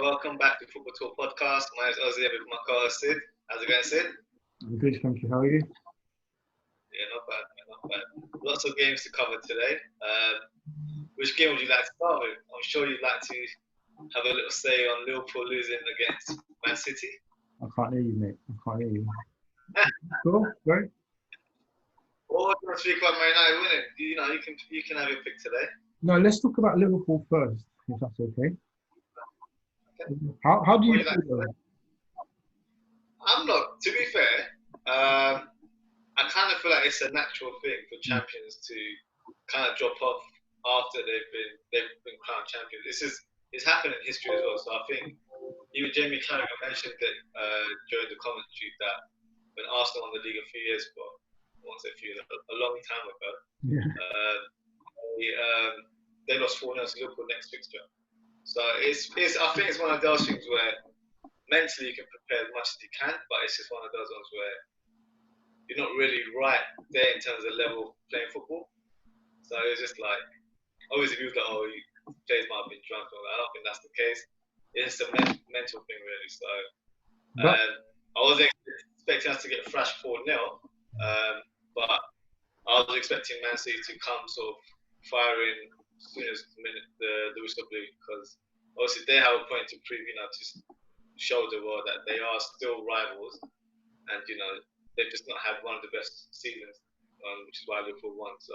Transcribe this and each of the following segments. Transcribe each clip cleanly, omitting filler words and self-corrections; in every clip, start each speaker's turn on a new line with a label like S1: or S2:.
S1: welcome back to Football Talk Podcast. My name is Ozzie, with my co-host Sid. How's it going, Sid?
S2: I'm good, thank you. How are you?
S1: Yeah, not bad, man, not bad. Lots of games to cover today. Which game would you like to start with? I'm sure you'd like to have a little say on Liverpool losing against Man City.
S2: I can't hear you, mate. I can't hear you. Cool, great.
S1: Or do you want to speak about Man United winning? You can have your pick today.
S2: No, let's talk about Liverpool first, if that's okay. How do you feel about it?
S1: I'm not. To be fair, I kind of feel like it's a natural thing for champions to kind of drop off after they've been crowned champions. It's happened in history as well. So I think even Jamie Carragher mentioned it during the commentary that when Arsenal won the league a few years ago, I won't say a few years, a long time ago, they lost 4-0 to Liverpool next fixture. So I think it's one of those things where mentally you can prepare as much as you can, but it's just one of those ones where you're not really right there in terms of level playing football. So it's just like, obviously people go, players might have been drunk. I don't think that's the case. It's a mental thing really. So I wasn't expecting us to get thrashed 4-0, but I was expecting Man City to come sort of firing as soon as the whistle blew, because obviously they have a point to prove, to show the world that they are still rivals, and they've just not had one of the best seasons, which is why Liverpool won. So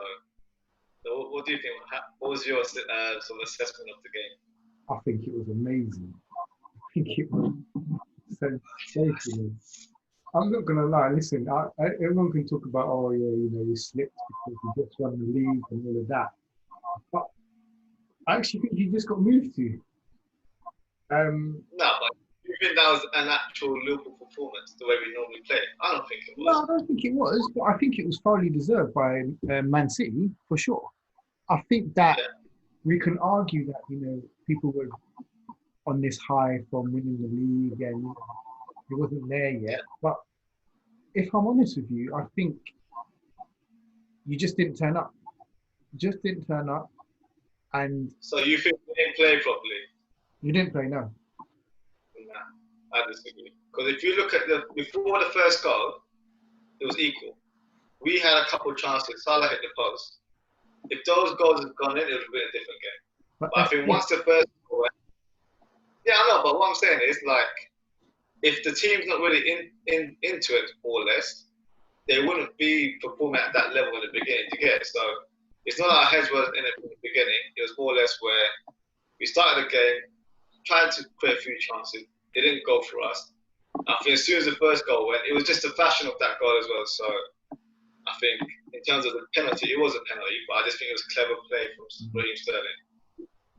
S1: what do you think? What was your sort of assessment of the game?
S2: I think it was amazing. I think it was sensational. I'm not gonna lie. Listen, everyone can talk about, we slipped because we just won the league and all of that. But I actually think you just got moved to.
S1: No, but you think that was an actual Liverpool performance, the way we normally play? I don't think it was.
S2: No, I don't think it was, but I think it was thoroughly deserved by Man City, for sure. I think that we can argue that, people were on this high from winning the league and it wasn't there yet. But if I'm honest with you, I think you just didn't turn up. And
S1: so you think we didn't play properly?
S2: You didn't play, no.
S1: Nah, I disagree. Because if you look at before the first goal, it was equal. We had a couple of chances. Salah hit the post. If those goals had gone in, it would have been a different game. But I think once the first goal went, I know. But what I'm saying is, like, if the team's not really into it, more or less, they wouldn't be performing at that level in the beginning to get it. So it's not our heads were in it from the beginning. It was more or less where we started the game, tried to create a few chances. It didn't go for us. I think as soon as the first goal went, it was just the fashion of that goal as well. So I think in terms of the penalty, it was a penalty, but I just think it was clever play from Raheem Sterling.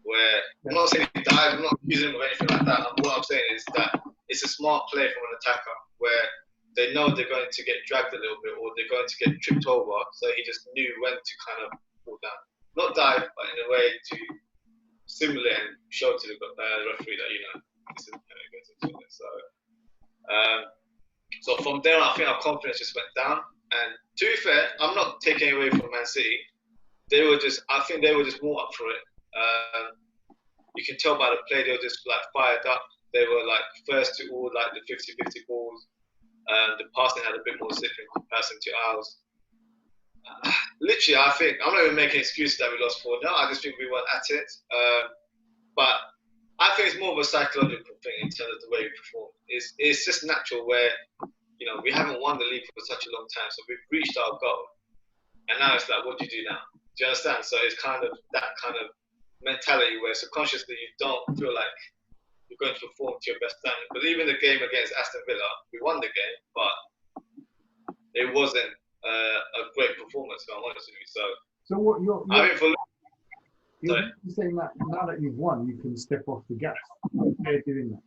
S1: Where I'm not saying he died, I'm not accusing him of anything like that. What I'm saying is that it's a smart play from an attacker where they know they're going to get dragged a little bit or they're going to get tripped over. So he just knew when to kind of fall down. Not dive, but in a way to simulate and show to the referee that, this is against each other. So from there on, I think our confidence just went down. And to be fair, I'm not taking away from Man City. I think they were just more up for it. You can tell by the play, they were just like fired up. They were like first to all like the 50-50 balls. The passing had a bit more zip in comparison to ours. Literally, I think I'm not even making excuses that we lost 4-0. I just think we weren't at it. But I think it's more of a psychological thing in terms of the way we perform. It's just natural where we haven't won the league for such a long time, so we've reached our goal, and now it's like, what do you do now? Do you understand? So it's kind of that kind of mentality where subconsciously you don't feel like you're going to perform to your best standard. Because even the game against Aston Villa, we won the game, but it wasn't a great performance, if I'm honest with you.
S2: So what you're
S1: Sorry?
S2: saying that now that you've won, you can step off the gas. They're doing that.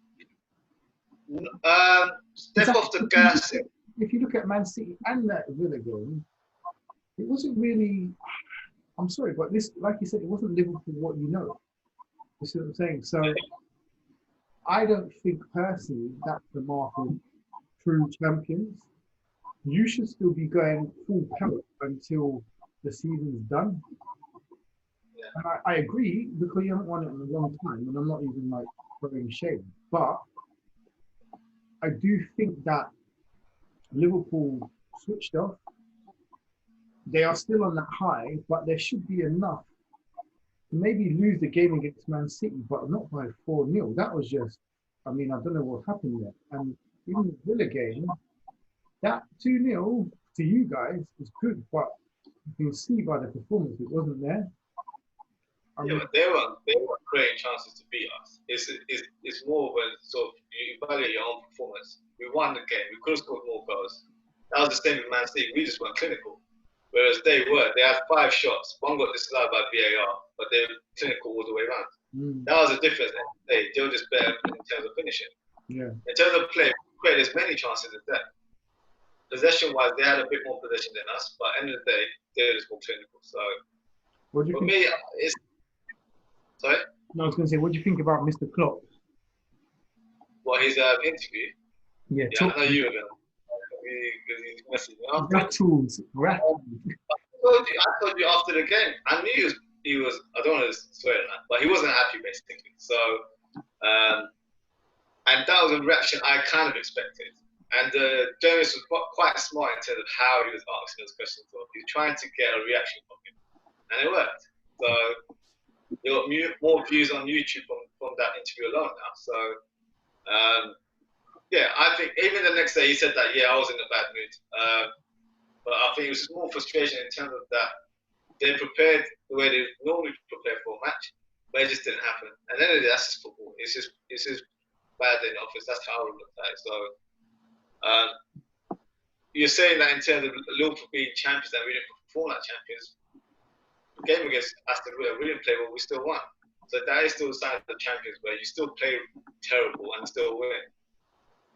S1: Step off the gas.
S2: If you look at Man City and that Villa game, it wasn't really. I'm sorry, but this, like you said, it wasn't Liverpool what you know. You see what I'm saying? So I don't think personally that's the mark of true champions. You should still be going full pelt until the season's done. And I agree because you haven't won it in a long time, and I'm not even like throwing shade. But I do think that Liverpool switched off. They are still on that high, but there should be enough to maybe lose the game against Man City, but not by 4-0. That was just, I mean, I don't know what happened there. And even the Villa game, that 2-0 to you guys is good, but you can see by the performance it wasn't there.
S1: But they weren't creating chances to beat us. It's more when sort of you evaluate your own performance. We won the game. We could have scored more goals. That was the same with Man City. We just weren't clinical. Whereas they were. They had 5 shots. One got disallowed by VAR, but they were clinical all the way around. That was the difference. They were just better in terms of finishing.
S2: Yeah.
S1: In terms of play, we created as many chances as them. Possession-wise, they had a bit more possession than us, but at the end of the day, they were just more clinical. So,
S2: what do you
S1: for
S2: think?
S1: me, it's... Sorry?
S2: No, I was going to say, what do you think about Mr. Klopp?
S1: What, his interview?
S2: Yeah,
S1: I know you were going to.
S2: Rattles.
S1: I told you after the game. I knew he was I don't want to swear on that, but he wasn't happy basically. So, and that was a reaction I kind of expected. And the journalist was quite smart in terms of how he was asking those questions. He was trying to get a reaction from him, and it worked. So, you got more views on YouTube from that interview alone now. So, yeah, I think even the next day he said that, I was in a bad mood. But I think it was just more frustration in terms of that they prepared the way they normally prepare for a match, but it just didn't happen. And then that's just football. It's just bad in the office. That's how I look at it. So you're saying that in terms of Liverpool being champions, that we didn't perform like champions. The game against Aston Villa, we didn't play well, we still won. So that is still a sign of the champions, where you still play terrible and still win.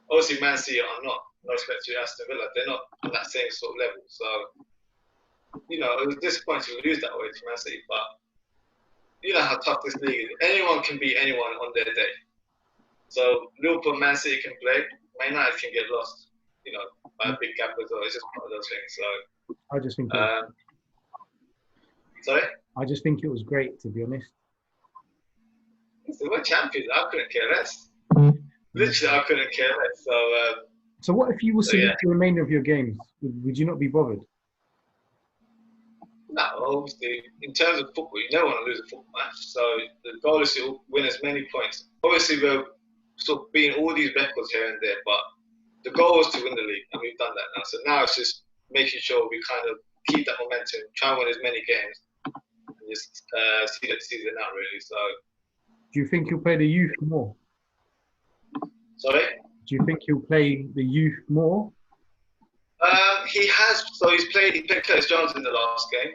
S1: Obviously, Man City are not. No respect to Aston Villa, they're not on that same sort of level. So, it was disappointing to lose that way to Man City, but you know how tough this league is. Anyone can beat anyone on their day. So, Liverpool and Man City can play. Man United can get lost, by a big gap as well. It's just one of those things. So,
S2: I just think.
S1: Sorry?
S2: I just think it was great, to be honest.
S1: So we're champions. I couldn't care less. Literally, I couldn't care less.
S2: So what if you were to lose the remainder of your games? Would you not be bothered?
S1: No, obviously, in terms of football, you never want to lose a football match. So the goal is to win as many points. Obviously, we're sort of beating all these records here and there, but the goal was to win the league, and we've done that now. So now it's just making sure we kind of keep that momentum, try and win as many games, and just see that season out, really. So,
S2: do you think you'll play the youth more?
S1: Sorry?
S2: Do you think he'll play the youth more?
S1: He has. So he played Curtis Jones in the last game.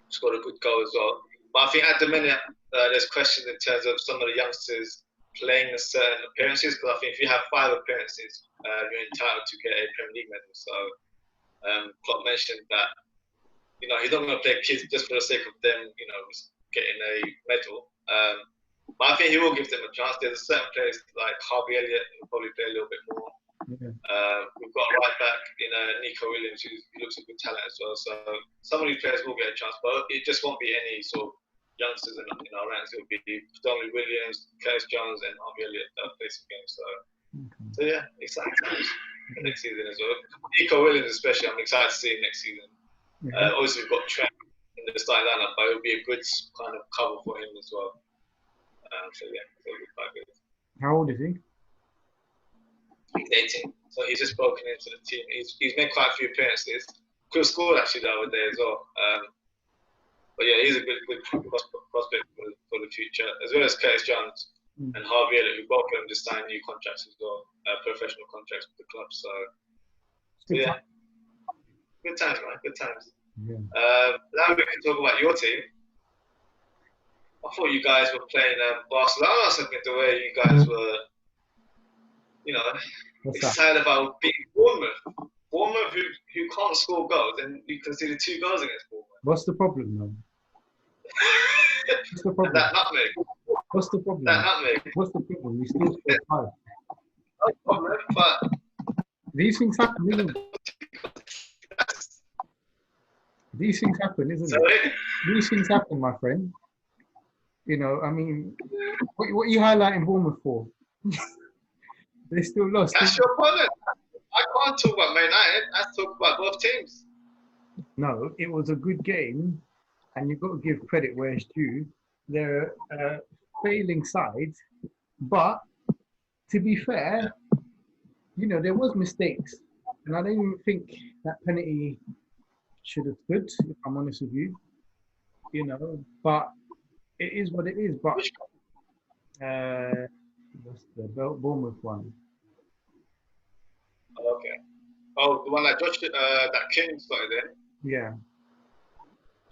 S1: Scored a good goal as well. But I think at the minute there's questions in terms of some of the youngsters playing certain appearances. Because I think if you have 5 appearances, you're entitled to get a Premier League medal. So Klopp mentioned that he's not going to play kids just for the sake of them, getting a medal. But I think he will give them a chance. There's certain players like Harvey Elliott who will probably play a little bit more. We've got a right back Nico Williams who looks a good talent as well. So some of these players will get a chance, but it just won't be any sort of youngsters in our ranks. It will be predominantly Williams, Curtis Jones, and Harvey Elliott that play some games. So yeah, exciting times for next season as well. Nico Williams especially, I'm excited to see him next season. Obviously we've got Trent in the starting lineup, but it would be a good kind of cover for him as well. So yeah, it'll be quite good.
S2: How old is he?
S1: He's 18, so he's just broken into the team. He's made quite a few appearances. Could have scored actually the other day as well. But yeah, he's a good prospect for the future, as well as Curtis Jones and Harvey Elliott, who both of them just signed new contracts as well, professional contracts with the club. So yeah, good times, man. Good times.
S2: Yeah.
S1: Now we can talk about your team. I thought you guys were playing Barcelona or something, the way you guys were, excited about beating Bournemouth. Bournemouth, who can't score goals, and you conceded 2 goals against Bournemouth.
S2: What's the problem, man? What's the problem?
S1: That nutmeg.
S2: What's the problem?
S1: That nutmeg.
S2: What's the problem? We still scored 5.
S1: No problem, but
S2: these things happen, These things happen, isn't it?
S1: Sorry?
S2: These things happen, my friend. You know, I mean, what are you highlighting Bournemouth for? They still lost.
S1: That's your opponent. I can't talk about Man United. I talk about both teams.
S2: No, it was a good game, and you've got to give credit where it's due. They're a failing side, but to be fair, you know, there was mistakes, and I don't even think that penalty should have stood, if I'm honest with you. You know, but it is what it is. But
S1: Which
S2: what's the Bournemouth one?
S1: okay. Oh, the one that that King started in.
S2: Yeah.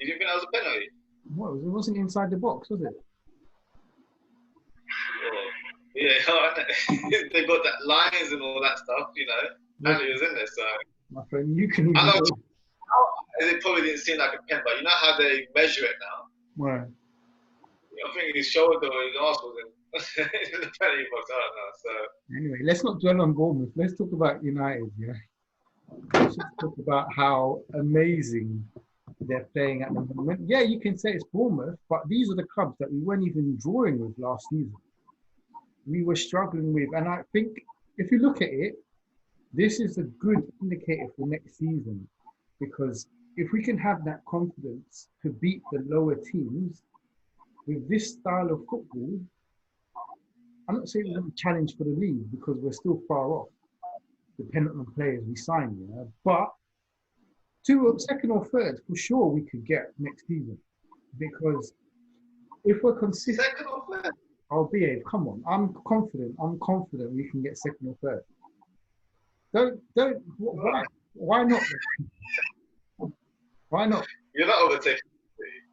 S1: You didn't think that was a penalty?
S2: What was it? Wasn't inside the box, was it?
S1: Oh, yeah, they got that lines and all that stuff, you know. Penalty was in there, so.
S2: My friend, you can even.
S1: I know it probably didn't seem like a pen, but you know how they measure it now?
S2: Where?
S1: I think his shoulder or his arse was in the penalty box. I don't know. So
S2: Anyway, let's not dwell on Bournemouth. Let's talk about United. Yeah, let's just talk about how amazing they're playing at the moment. Yeah, you can say it's Bournemouth, but these are the clubs that we weren't even drawing with last season. We were struggling with, and I think if you look at it, this is a good indicator for next season, because if we can have that confidence to beat the lower teams with this style of football, I'm not saying we're going to challenge for the league because we're still far off, dependent on players we sign, yeah. But second or third, for sure, we could get next season, because if we're consistent.
S1: second or third.
S2: Oh, behave! Come on, I'm confident. I'm confident we can get second or third. Don't. Why not? Why not?
S1: You're not overtaking.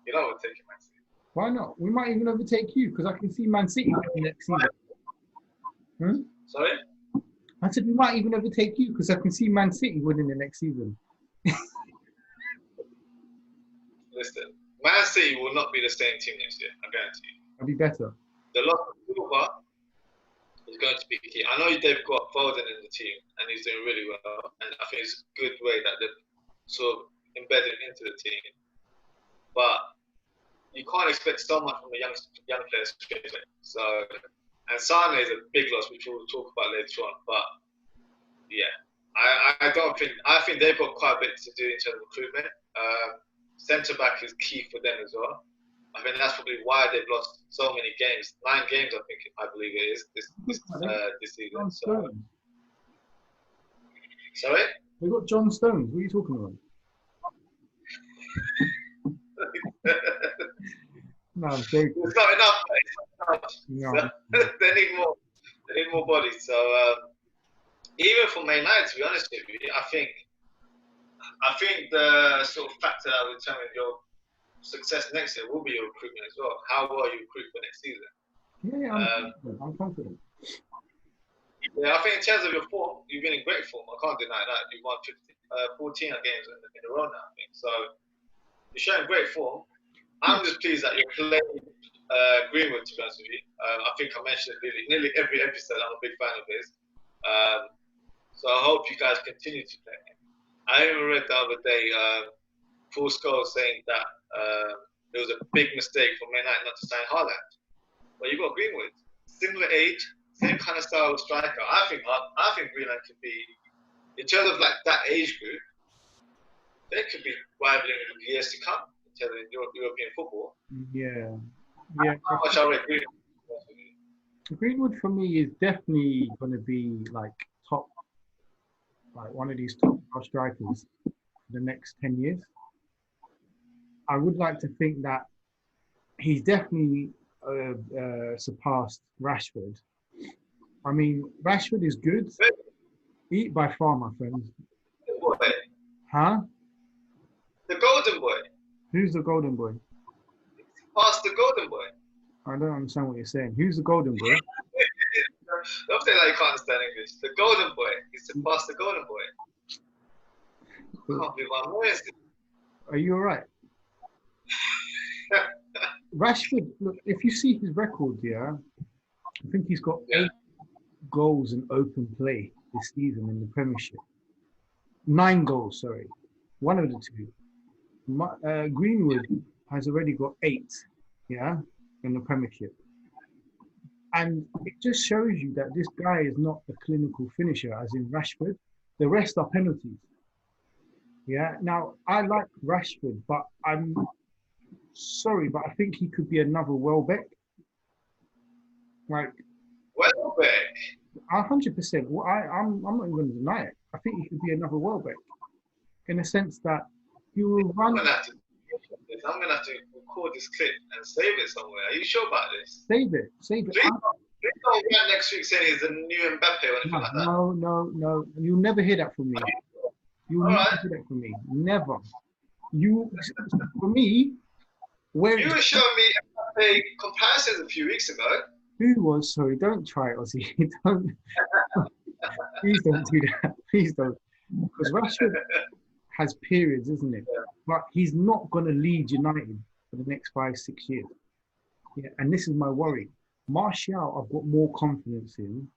S1: You're not overtaking Man City.
S2: Why not? We might even overtake you, because I can see Man City next season.
S1: Sorry?
S2: I said we might even overtake you, because I can see Man City winning the next season.
S1: Listen, Man City will not be the same team next year. I guarantee you.
S2: It'll be better.
S1: The loss of Silva is going to be key. I know they've got Foden in the team, and he's doing really well. And I think it's a good way that they've sort of embedded into the team. But you can't expect so much from the young players straight away. So, and Sane is a big loss, which we'll talk about later on. But yeah, I think they've got quite a bit to do in terms of recruitment. Centre back is key for them as well. I think that's probably why they've lost so many games. 9 games, I believe it is this season. So, sorry?
S2: We've got John Stones. What are you talking about? No, I'm joking.
S1: It's not enough.
S2: No.
S1: So, they need more. They need more bodies. So even for Man United, to be honest with you, I think the sort of factor that will determine your success next year will be your recruitment as well. How well you recruit for next season.
S2: Yeah, I'm confident.
S1: Yeah, I think in terms of your form, you've been in great form. I can't deny that. You've won 14 games in a row now, I think. So you're showing great form. I'm just pleased that you're playing Greenwood, to be honest with you. I think I mentioned it nearly every episode. I'm a big fan of his. So I hope you guys continue to play him. I even read the other day, Paul Scholes saying that it was a big mistake for Man United not to sign Haaland. But you've got Greenwood, similar age, same kind of style of striker. I think Greenwood could be, in terms of like that age group, they could be rivaling in years to come in terms of European football.
S2: Yeah.
S1: How much I rate Greenwood?
S2: Greenwood for me is definitely going to be like top, like one of these top strikers for the next 10 years. I would like to think that he's definitely surpassed Rashford. I mean, Rashford is good. Eat by far, my friends.
S1: Boy.
S2: Huh?
S1: The golden boy.
S2: Who's the golden boy?
S1: Past the golden boy.
S2: I don't understand what you're saying. Who's the golden boy?
S1: Don't say like you can't understand English. The golden boy. He's surpassed the golden boy. I can't believe I'm noticing.
S2: Are you all right? Rashford, look, if you see his record, yeah, I think he's got 8 goals in open play this season in the Premiership. 9 goals, sorry. One of the two. Greenwood has already got 8, yeah, in the Premiership. And it just shows you that this guy is not a clinical finisher, as in Rashford. The rest are penalties. Yeah. Now, I like Rashford, but I'm sorry, but I think he could be another Welbeck. Like,
S1: Welbeck.
S2: 100%. Well, I'm not even going to deny it. I think he could be another Welbeck in the sense that he will run.
S1: I'm gonna have to record this clip and save it somewhere. Are you sure about this?
S2: Save it. Save it.
S1: Please don't write next week saying he's the new Mbappe or anything like that.
S2: No. You'll never hear that from me. You'll never hear that from me. Never. For me, where
S1: you were showing me Mbappe comparisons a few weeks ago.
S2: Who was? Sorry, don't try it, Ozzie. Don't. Please don't do that. Please don't. Because Rashford has periods, isn't it?
S1: Yeah.
S2: But he's not going to lead United for the next 5-6 years. Yeah, and this is my worry. Martial, I've got more confidence in.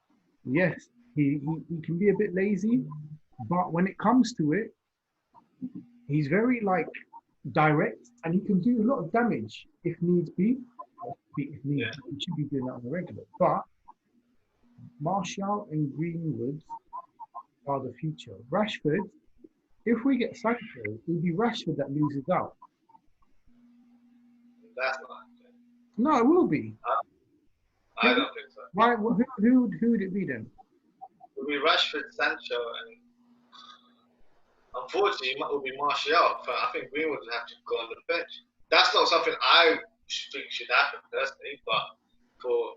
S2: Yes, he can be a bit lazy, but when it comes to it, he's very direct, and he can do a lot of damage if needs be. He should be doing that on the regular. But Martial and Greenwood are the future. Rashford, if we get Sancho, it'll be Rashford that loses out.
S1: That's not.
S2: No, it will be.
S1: I don't think so.
S2: Why? Who would it be then?
S1: It will be Rashford, Sancho, and unfortunately, it will be Martial. I think Greenwood would have to go on the bench. That's not something I think should happen personally, but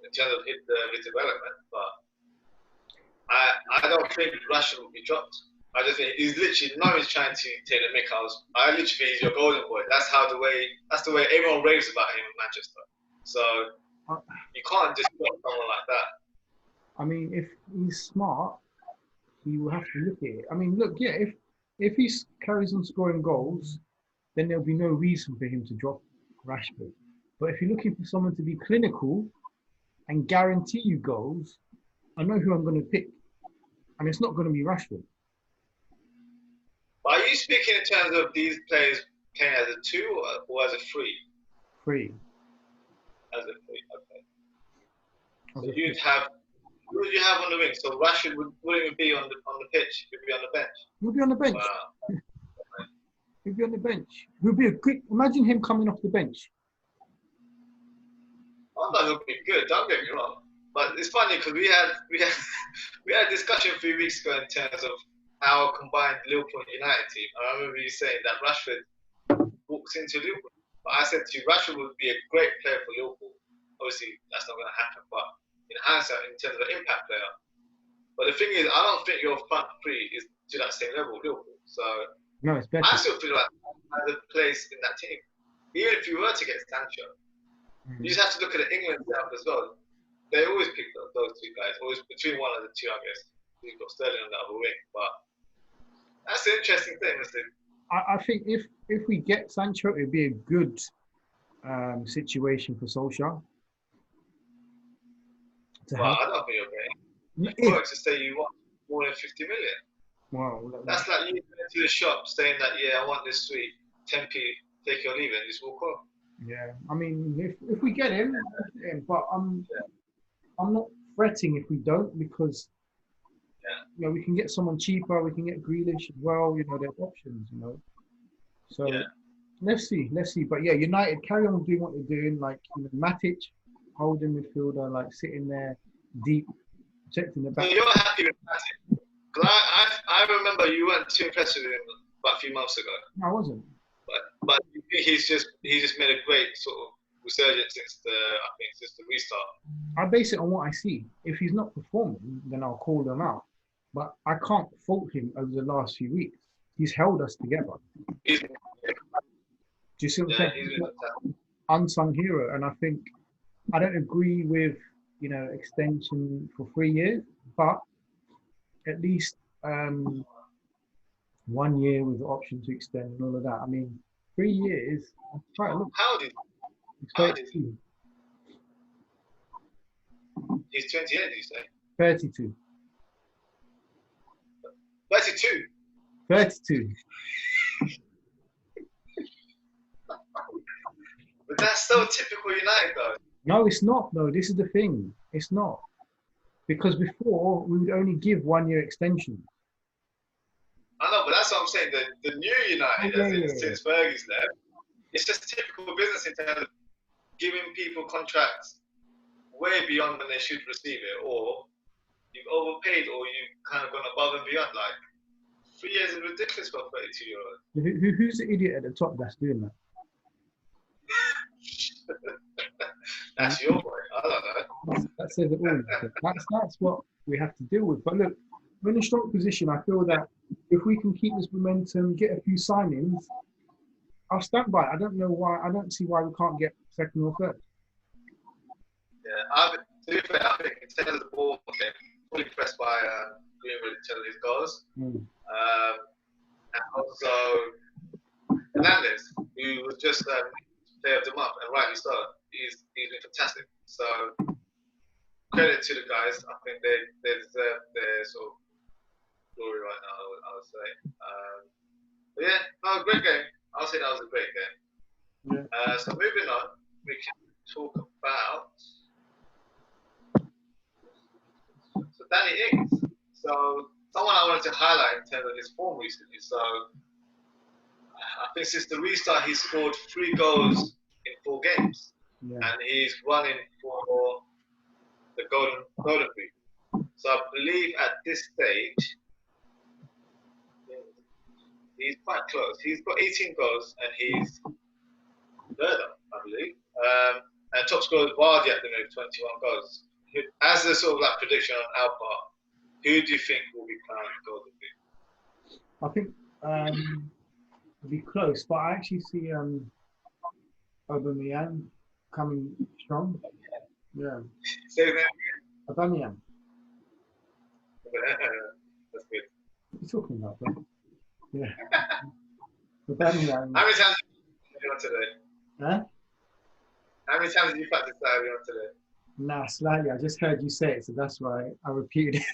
S1: in terms of his development. But I don't think Rashford will be dropped. I just think he's trying to take the mick. I literally think he's your golden boy. That's the way everyone raves about him in Manchester. So you can't just drop someone like that.
S2: I mean, if he's smart, he will have to look at it. I mean, look, yeah, if he carries on scoring goals, then there'll be no reason for him to drop Rashford. But if you're looking for someone to be clinical and guarantee you goals, I know who I'm going to pick, and it's not going to be Rashford.
S1: But are you speaking in terms of these players playing as a 2 or as a 3?
S2: 3.
S1: As a 3, okay. So you'd have. Who would you have on the wing? So Rashford wouldn't even be on the pitch. He'd be on the bench.
S2: He'll be on the bench.
S1: Wow.
S2: He'll be on the bench. He'll be a quick. Imagine him coming off the bench.
S1: I know he'll be good. Don't get me wrong. But it's funny because we had a discussion a few weeks ago in terms of our combined Liverpool and United team. I remember you saying that Rashford walks into Liverpool. But I said to you, Rashford would be a great player for Liverpool. Obviously, that's not going to happen. But in hindsight, in terms of an impact player. But the thing is, I don't think your front 3 is to that same level, Liverpool. So
S2: no, it's better.
S1: I still feel like has a place in that team. Even if you were to get Sancho, you just have to look at the England setup as well. They always pick those 2 guys, always between one of the 2, I guess. You've got Sterling on the other wing, but that's an interesting thing, isn't it?
S2: I think if we get Sancho, it'd be a good situation for Solskjaer.
S1: Well, I don't think you're getting. You work to say you want more than 50 million.
S2: Wow.
S1: That's like you going to the shop saying that, I want this sweet 10p, take your leave and just walk off.
S2: Yeah, I mean, if we get him, but I'm not fretting if we don't because we can get someone cheaper. We can get Grealish as well. There's options. So let's see. But yeah, United carry on doing what they're doing. Like Matic, holding midfielder, sitting there deep, protecting the back.
S1: So you're happy with Matic? Because I remember you weren't too impressed with him about a few months ago.
S2: No, I wasn't.
S1: But he's just made a great sort of resurgence since the restart.
S2: I base it on what I see. If he's not performing, then I'll call him out. But I can't fault him over the last few weeks. He's held us together. Do you see what I'm saying? He's an unsung hero, and I think I don't agree with extension for 3 years, but at least 1 year with the option to extend and all of that. I mean, 3 years. Quite a lot.
S1: How did he? He's 28, did you say?
S2: 32.
S1: 32?
S2: 32.
S1: that's so typical United, though.
S2: No, it's not, though. This is the thing. It's not. Because before, we would only give 1-year extensions.
S1: I know, but that's what I'm saying. The new United,
S2: Oh, yeah.
S1: since Fergie's left, it's just typical business in terms of giving people contracts way beyond when they should receive it, or you've overpaid, or you've kind of gone above and beyond. Like 3 years is ridiculous for a 32-year-old.
S2: Who's the idiot at the top that's doing that?
S1: That's your boy. I don't know.
S2: That says it all. That's what we have to deal with. But look, we're in a strong position. I feel that if we can keep this momentum, get a few signings, I'll stand by it. I don't know why. I don't see why we can't get second or third.
S1: Yeah, to be fair, I think in terms of the ball game, fully impressed by Greenwood in terms of his goals. And also Hernandez, who was just player of the month, and rightly so. He's been fantastic. So credit to the guys. I think they deserve their sort of glory right now, I would say. But yeah, no, great game. I'll say that was a great game.
S2: Yeah.
S1: So moving on, we can talk about Danny Ings. So someone I wanted to highlight in terms of his form recently. So I think since the restart, he's scored 3 goals in 4 games.
S2: Yeah.
S1: And he's running for the golden boot. So I believe at this stage he's quite close. He's got 18 goals and he's third, I believe. And top scorer is Vardy at the moment, 21 goals. As a sort of like prediction on our part, who do you think will be playing golden boot?
S2: I think it'll be close, but I actually see Aubameyang coming strong. Yeah.
S1: Say that
S2: Aubameyang.
S1: That's good.
S2: What are you talking about, bro? Yeah. Aubameyang.
S1: How many times did you on today?
S2: Huh?
S1: How many times did you practice that on today?
S2: Nah, slightly. I just heard you say it, so that's why I repeated it.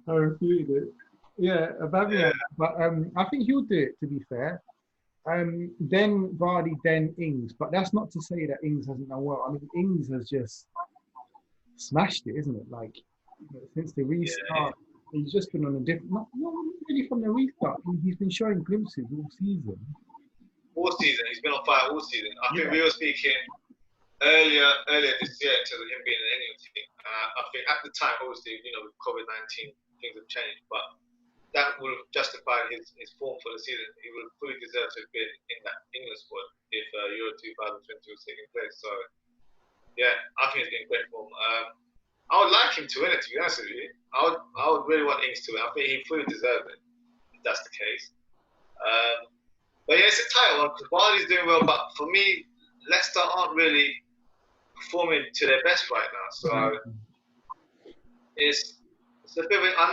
S2: I repeated it. Yeah, Aubameyang. Yeah. But I think he'll do it, to be fair. Then Vardy, then Ings. But that's not to say that Ings hasn't done well. I mean, Ings has just smashed it, isn't it? Like, since the restart, he's just been on a different... Not really from the restart. He's been showing glimpses all season.
S1: All season. He's been on fire all season. I think we were speaking earlier this year in terms of him being an England team. I think at the time, obviously, with COVID-19, things have changed, but that would have justified his form for the season. He would have fully deserved to have been in that England squad if Euro 2020 was taking place. So, yeah, I think he's been great form. I would like him to win it, to be honest with you. I would really want Ings to win. I think he fully deserves it, if that's the case. But yeah, it's a tight one because Vardy's doing well, but for me, Leicester aren't really performing to their best right now. So it's a bit of a, I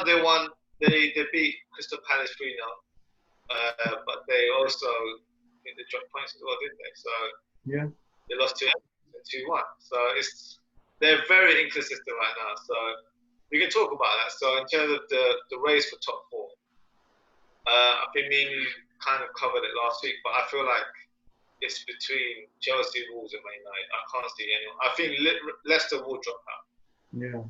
S1: know they beat Crystal Palace 3-0, but they also think they dropped points as well, didn't they? So
S2: yeah,
S1: they lost 2-1. So they're very inconsistent right now. So we can talk about that. So in terms of the race for top 4, I think me and you kind of covered it last week, but I feel like it's between Chelsea, Wolves, and Man United. I can't see anyone. I think Leicester will drop out.
S2: Yeah.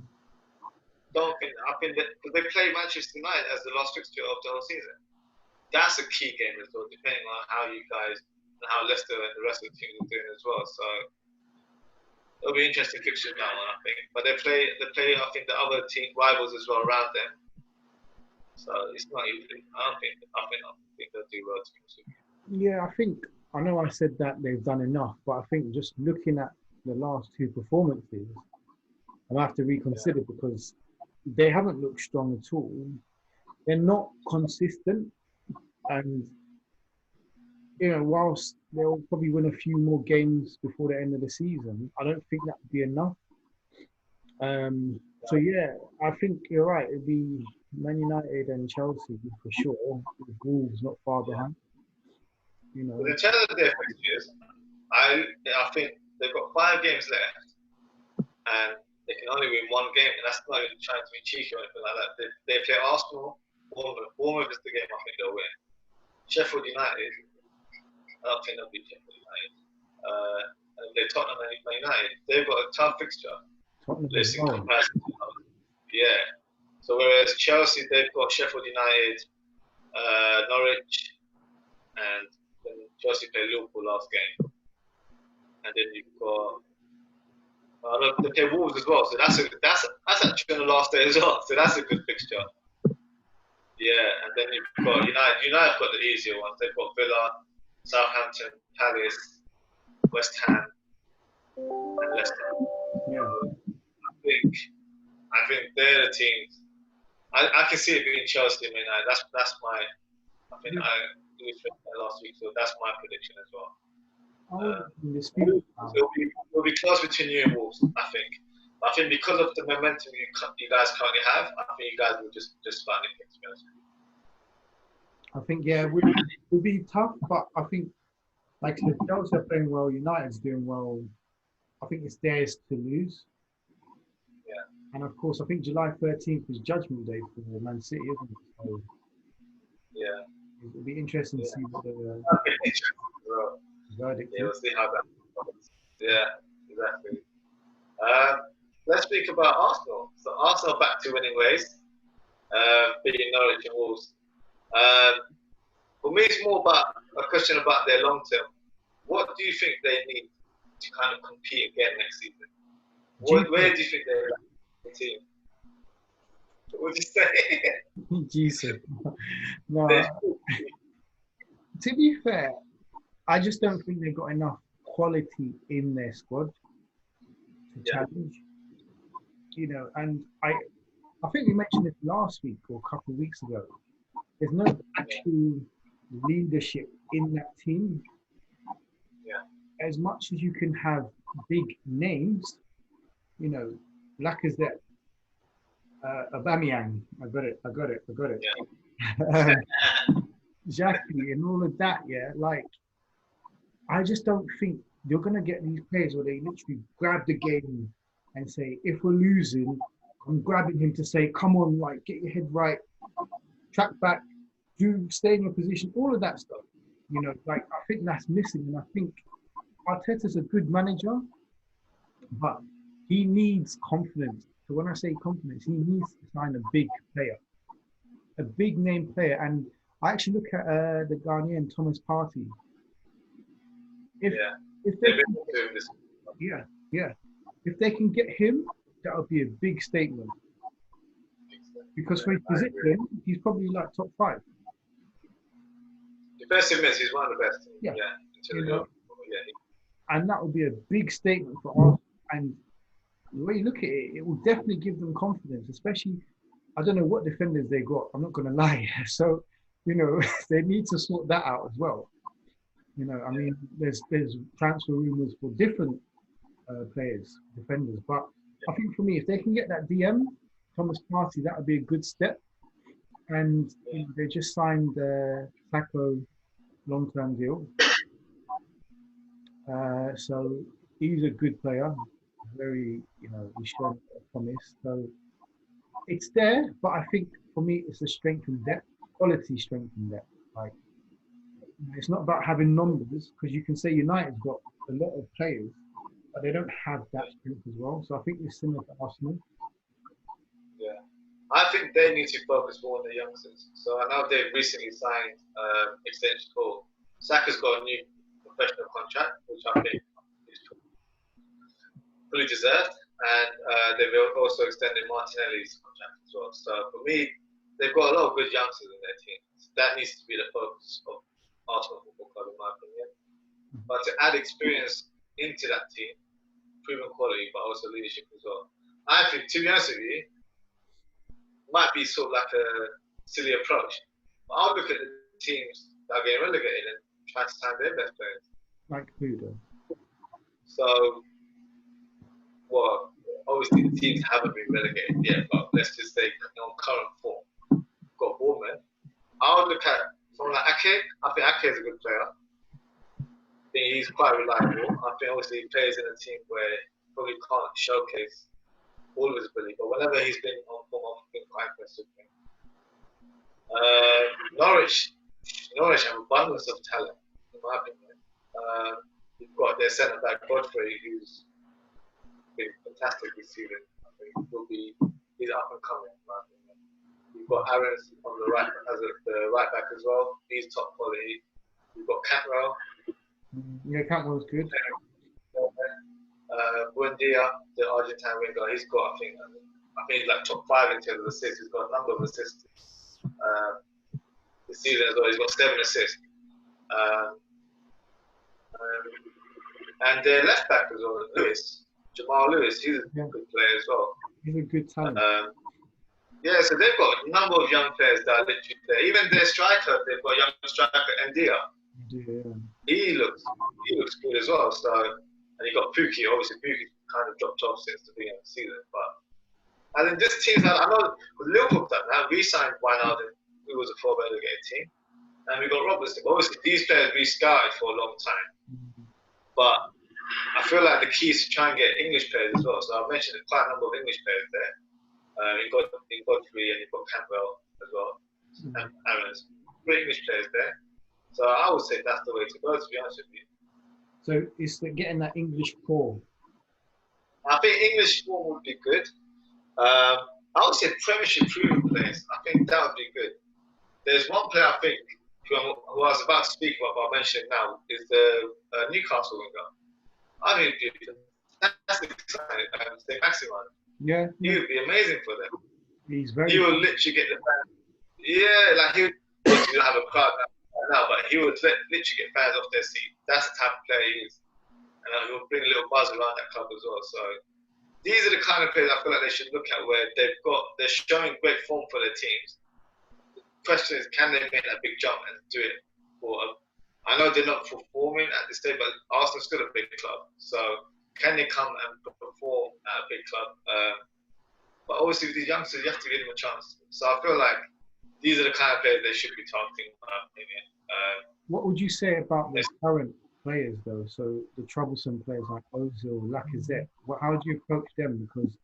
S1: I think that they play Manchester United as the last fixture of the whole season. That's a key game as well, depending on how you guys and how Leicester and the rest of the teams are doing as well. So it'll be interesting fixture that one, I think. But they play I think the other team rivals as well around them. So it's not easy. I think they'll do well to be.
S2: Yeah, I know I said that they've done enough, but I think just looking at the last 2 performances, I'll have to reconsider because they haven't looked strong at all. They're not consistent, and whilst they'll probably win a few more games before the end of the season, I don't think that would be enough. So yeah, I think you're right. It'd be Man United and Chelsea for sure. With Wolves not far behind.
S1: Well, in terms of their fixtures, I think they've got 5 games left, and they can only win 1 game, and that's not even trying to be cheeky or anything like that. They play Arsenal, Bournemouth is the game I think they'll win. Sheffield United. I don't think they'll beat Sheffield United. And they're Tottenham and Man United. They've got a tough fixture. List in comparison to others. Yeah. So whereas Chelsea, they've got Sheffield United, Norwich, and then Chelsea play Liverpool last game. And then you've got they play Wolves as well. So that's actually on the last day as well. So that's a good fixture. Yeah, and then you've got United. United have got the easier ones. They've got Villa, Southampton, Palace, West Ham, and Leicester.
S2: Yeah.
S1: I think they're the teams. I can see it being Chelsea and United. That's my. I think I said that last week, so that's my prediction as well. It'll be close between you and Wolves, I think. I think because of the momentum you guys currently have, I think you guys will just find it. To be honest.
S2: I think it will be tough, but I think like the Chelsea are playing well, United's doing well. I think it's theirs to lose.
S1: Yeah.
S2: And of course, I think July 13th is Judgment Day for Man City, isn't it? So
S1: yeah.
S2: It'll be interesting to see what the verdict is.
S1: Yeah, we'll see how that goes. Yeah, exactly. Let's speak about Arsenal. So Arsenal back to winning ways, beating Norwich and Wolves. For me, it's more about a question about their long term. What do you think they need to kind of compete again next season? Where do you think they're the team? What would you say?
S2: Jesus. No. To be fair, I just don't think they've got enough quality in their squad to challenge. You know, and I think we mentioned this last week or a couple of weeks ago. There's no actual leadership in that team.
S1: Yeah.
S2: As much as you can have big names, you know, Lacazette, Aubameyang, I got it.
S1: Yeah.
S2: Xhaka and all of that, yeah. Like, I just don't think you're gonna get these players where they literally grab the game and say, if we're losing, I'm grabbing him to say, come on, like, get your head right, track back, stay in your position, all of that stuff. You know, like, I think that's missing. And I think Arteta's a good manager, but he needs confidence. So when I say confidence, he needs to sign a big player, a big name player. And I actually look at the Ghanaian Thomas Partey. If they can get him, that would be a big statement. Because for his position, he's probably like top 5.
S1: Defensiveness, he's one of the best.
S2: Yeah.
S1: You know,
S2: and that would be a big statement for Arsenal. And the way you look at it, it will definitely give them confidence, especially, I don't know what defenders they got, I'm not going to lie. So, you know, they need to sort that out as well. You know, I mean, there's transfer rumours for different players, defenders. But I think for me, if they can get that DM, Thomas Partey, that would be a good step. And you know, they just signed Sacco long-term deal. So he's a good player. Very, you know, he's shown promise. So it's there, but I think for me, it's the strength and depth, quality strength and depth. Like, it's not about having numbers, because you can say United's got a lot of players, but they don't have that strength as well. So I think it's similar to Arsenal.
S1: Yeah, I think they need to focus more on the youngsters. So I know they've recently signed extension for Saka's got a new professional contract, which I think is fully deserved, and they've also extended Martinelli's contract as well. So for me, they've got a lot of good youngsters in their team. That needs to be the focus of Arsenal Football Club, in my opinion. But to add experience into that team, proven quality, but also leadership as well. I think, to be honest with you, might be sort of like a silly approach. But I'll look at the teams that are getting relegated and try to sign their best players.
S2: Like who though?
S1: So, well, obviously the teams haven't been relegated yet, but let's just say on current form, we've got Bournemouth. I'll look at someone like Ake. I think Ake is a good player. I think he's quite reliable. I think obviously he plays in a team where he probably can't showcase all of his ability, but whenever he's been on form, I've been quite impressed with him. Norwich, Norwich have abundance of talent, in my opinion. You've got their centre back Godfrey, who's been fantastic this season. I think he's up and coming, in my opinion. You've got Aaron's on the right as the right back as well. He's top quality. You've got Cantwell.
S2: Yeah, Cantwell's good.
S1: Buendia, the Argentine winger, he's got, I think he's like top 5 in terms of assists. He's got a number of assists this season as well. He's got 7 assists. And their left back as well, Jamal Lewis, he's a good player as well.
S2: He's a good talent.
S1: Yeah, so they've got a number of young players that are literally there. Even their striker, they've got a young striker, Ndia.
S2: Yeah.
S1: He looks good as well. So, and you got Pukki. Obviously, Pukki kind of dropped off since the beginning of the season. But and then this team, I know with Liverpool done that. We signed Wijnaldum, who was a forward relegated team, and we got Robertson. Obviously, these players we scouted for a long time. But I feel like the key is to try and get English players as well. So I mentioned quite a number of English players there. You've got Godfrey and you've got Campbell as well, and Aaron's. Great English players there. So I would say that's the way to go, to be honest with you.
S2: So it's getting that English core.
S1: I think English form would be good. I would say Premiership proven players. I think that would be good. There's one player I think who I was about to speak about, but I'll mention it now, is the Newcastle winger. I think it'd be fantastic signing, say Maximan.
S2: Yeah.
S1: He would be amazing for them.
S2: He's very.
S1: He would literally get the fans. Yeah, like he would have a crowd now, but he would literally get fans off their seat. That's the type of player he is. And he will bring a little buzz around that club as well. So these are the kind of players I feel like they should look at where they're showing great form for their teams. The question is, can they make that big jump and do it I know they're not performing at this stage, but Arsenal's still a big club. So can they come and perform at a big club? But obviously with these youngsters, you have to give them a chance. So I feel like these are the kind of players they should be targeting, in my opinion.
S2: What would you say about the current players, though? So the troublesome players like Ozil, Lacazette. How do you approach them? Because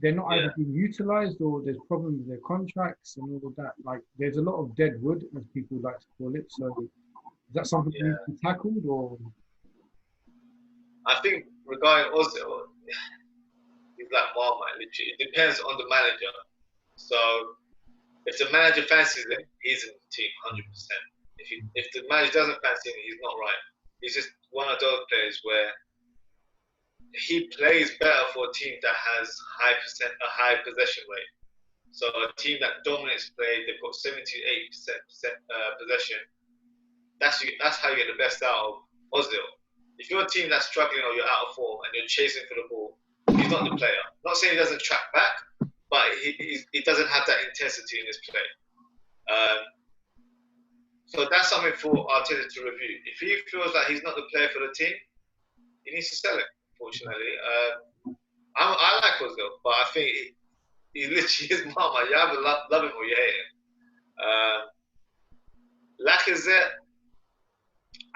S2: they're not either being utilised or there's problems with their contracts and all of that. Like, there's a lot of dead wood, as people like to call it. So is that something that needs to be tackled, or?
S1: I think regarding Ozil, he's like Marmite, literally. It depends on the manager. So if the manager fancies him, he's in the team 100%. If the manager doesn't fancy him, he's not right. He's just one of those players where he plays better for a team that has a high possession rate. So a team that dominates play, they've got 78% possession. That's how you get the best out of Ozil. If you're a team that's struggling or you're out of form and you're chasing for the ball, he's not the player. I'm not saying he doesn't track back, but he doesn't have that intensity in his play. So that's something for Arteta to review. If he feels like he's not the player for the team, he needs to sell it, fortunately. I like Ozil, but I think he literally is mama. You either love him or you hate him. Lacazette,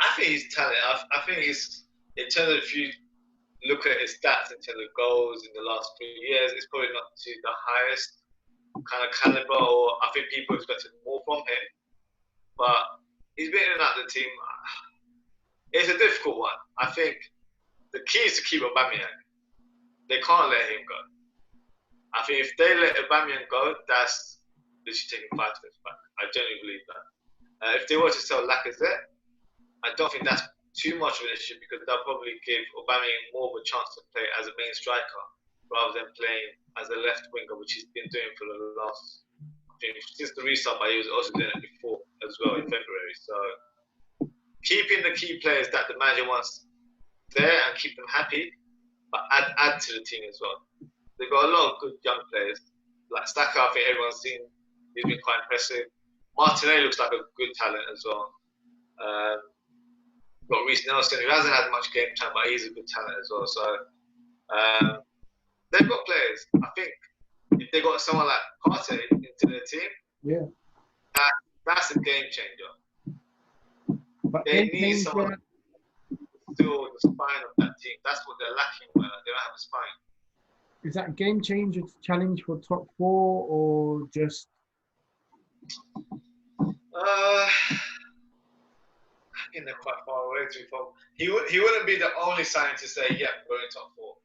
S1: I think he's talented. I think he's, in terms of if you look at his stats in terms of goals in the last 3 years, it's probably not to the highest kind of caliber, or I think people expected more from him. But he's been in and out of the team. It's a difficult one. I think the key is to keep Aubameyang. They can't let him go. I think if they let Aubameyang go, that's literally taking 5 steps back. I genuinely believe that. If they were to sell Lacazette, I don't think that's too much of an issue, because they'll probably give Aubameyang more of a chance to play as a main striker rather than playing as a left winger, which he's been doing for the last, since the restart, but he was also doing it before as well in February. So keeping the key players that the manager wants there and keep them happy, but add to the team as well. They've got a lot of good young players. Like Saka, I think everyone's seen, he's been quite impressive. Martinelli looks like a good talent as well. Got Reece Nelson, who hasn't had much game time, but he's a good talent as well. So they've got players. I think if they got someone like Partey into their team, that's a game changer. But they need someone to fill the spine of that team. That's what they're lacking. They don't have a spine.
S2: Is that game changer to challenge for top 4, or just?
S1: I think they're quite far away to from. He wouldn't be the only signing to say, yeah, we're in top four,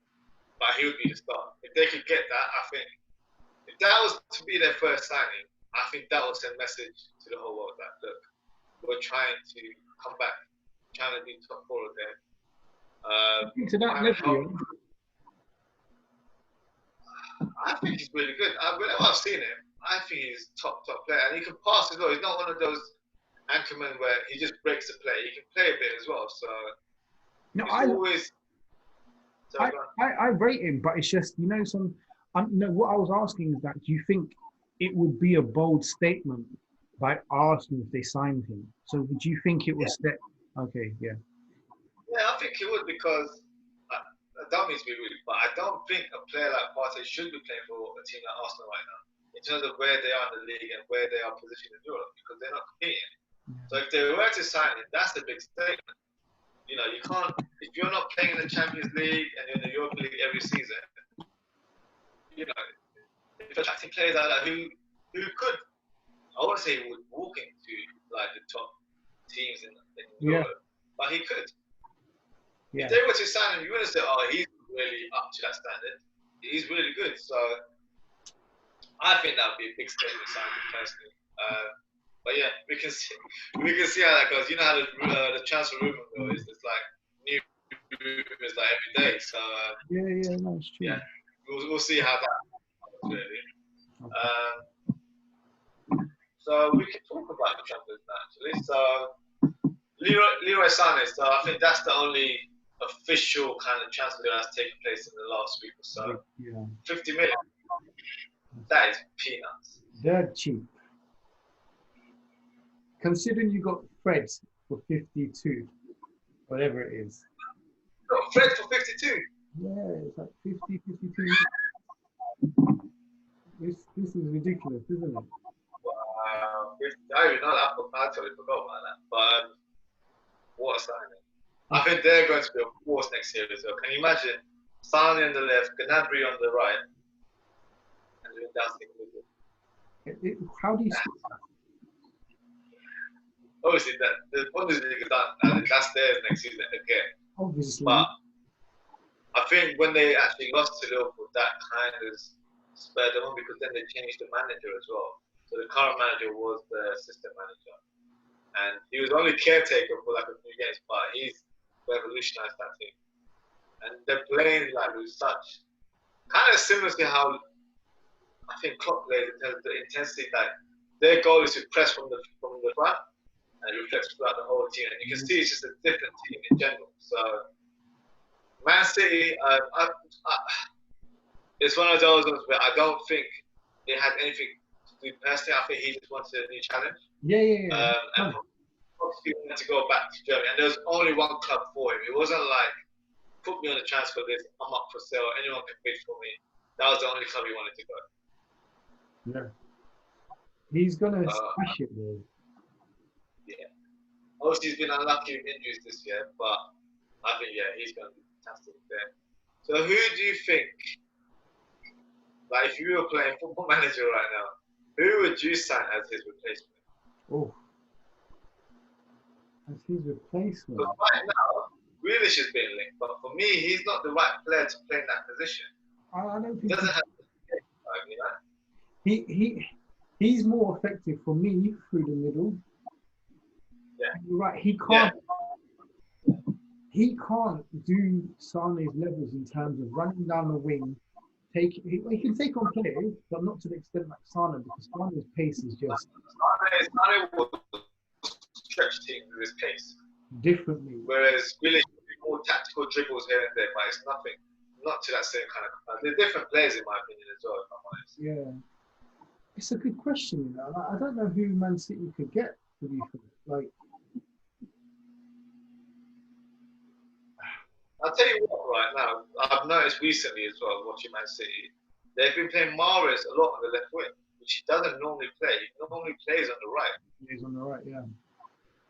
S1: but he would be the start. If they could get that, I think if that was to be their first signing, I think that would send a message to the whole world that look, we're trying to come back, trying to be top four again.
S2: To that level,
S1: I think he's really good. Whenever I've seen him, I think he's top player, and he can pass as well. He's not one of those anchormen where he just breaks the play. He can play a bit as well. So
S2: no,
S1: he's always.
S2: I rate him, but it's just no. What I was asking is that do you think it would be a bold statement by Arsenal if they signed him? So would you think it was set? Okay, yeah.
S1: Yeah, I think it would because. I don't mean to be rude, but I don't think a player like Partey should be playing for a team like Arsenal right now in terms of where they are in the league and where they are positioned in Europe because they're not competing. So if they were to sign him, that's a big statement. You know, you can't if you're not playing in the Champions League and you're in the Europa League every season. You know, if you're attracting players like that who could, I wouldn't say would walk into like the top teams in Europe, but he could.
S2: Yeah.
S1: If they were to sign him, you wouldn't say, "Oh, he's really up to that standard." He's really good. So I think that would be a big statement signing personally. But yeah, we can see how that goes. You know how the transfer rumor goes. It's like new rumors like every day. So
S2: yeah, that's true.
S1: Yeah, we'll see how that goes really. Okay. So we can talk about the transfers now actually. So Leroy Sane. So I think that's the only official kind of transfer that has taken place in the last week or so.
S2: Yeah.
S1: 50 million. That is peanuts.
S2: They're cheap. Considering you got Fred for 52, whatever it is.
S1: You got Fred for 52?
S2: Yeah, it's like 50, 52. This is ridiculous, isn't it?
S1: Wow. I even know that. I totally forgot about that. But what a signing. I think they're going to be a force next year as well. Can you imagine Sane on the left, Gnabry on the right, and then dancing with it?
S2: How do you see that?
S1: Obviously, the Bundesliga done. That's theirs next season again.
S2: Obviously.
S1: But I think when they actually lost to Liverpool, that kind of spurred them on because then they changed the manager as well. So the current manager was the assistant manager. And he was only caretaker for like a few games, but he's revolutionized that team. And they're playing like with such kind of similar to how I think Klopp plays in terms of the intensity that their goal is to press from the front and it reflects throughout the whole team. And you can see it's just a different team in general. So Man City, it's one of those ones where I don't think they had anything to do personally. I think he just wanted a new challenge.
S2: Yeah.
S1: And obviously he wanted to go back to Germany. And there was only one club for him. It wasn't like, put me on the transfer list, I'm up for sale, anyone can bid for me. That was the only club he wanted to go.
S2: Yeah. He's going to smash it, though.
S1: Yeah. Obviously, he's been unlucky with injuries this year, but I think, yeah, he's going to be fantastic there. So who do you think, like if you were playing Football Manager right now, who would you sign as his replacement?
S2: Oh. As his replacement?
S1: Because right now, Grealish is being linked, but for me, he's not the right player to play in that position.
S2: I don't think
S1: he doesn't have the
S2: He's more effective for me through the middle.
S1: Yeah.
S2: You're right. He can't do Sane's levels in terms of running down the wing. He can take on players, but not to the extent like Sane, because Sane's pace is just
S1: Sane will stretch teams with his pace
S2: differently.
S1: Whereas Grealish more tactical dribbles here and there, but it's not to that same kind of. They're different players in my opinion as well, if I'm honest.
S2: Yeah. It's a good question, you know. I don't know who Man City could get, to be fair. Like,
S1: I'll tell you what, right now, I've noticed recently as well, watching Man City, they've been playing Mahrez a lot on the left wing, which he doesn't normally play. He normally plays on the right.
S2: He's on the right, yeah.